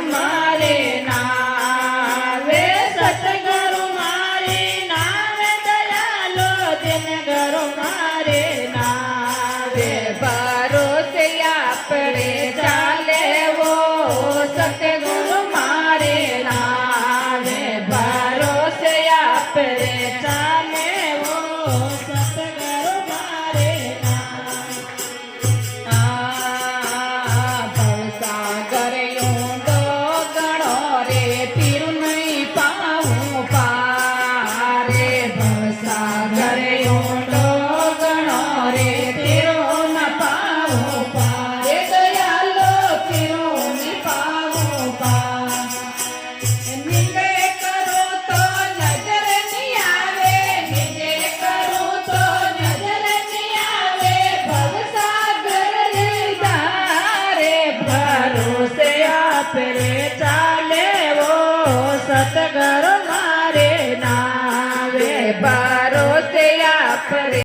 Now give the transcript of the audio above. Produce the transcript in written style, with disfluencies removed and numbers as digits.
मारे नावे सतगुरु मारे नावे दयालो दिन गुरु मारे नावे भरोसे आपरे चाले वो सतगुरु मारे नावे भरोसे आपरे चाले वो सतगुरु मारे भवसागर यूंडो गणो रे तीर नहीं पाऊं पारे भवसागर यूंडो गणो रे तीरो न पाऊं पारे दयालो तीरो नहीं पाऊं पार निजे करो तो नजर नहीं आवे निजे करो तो नजर नहीं आवे भवसागर धारे भरोसे आपरे चाले वो सतगुरु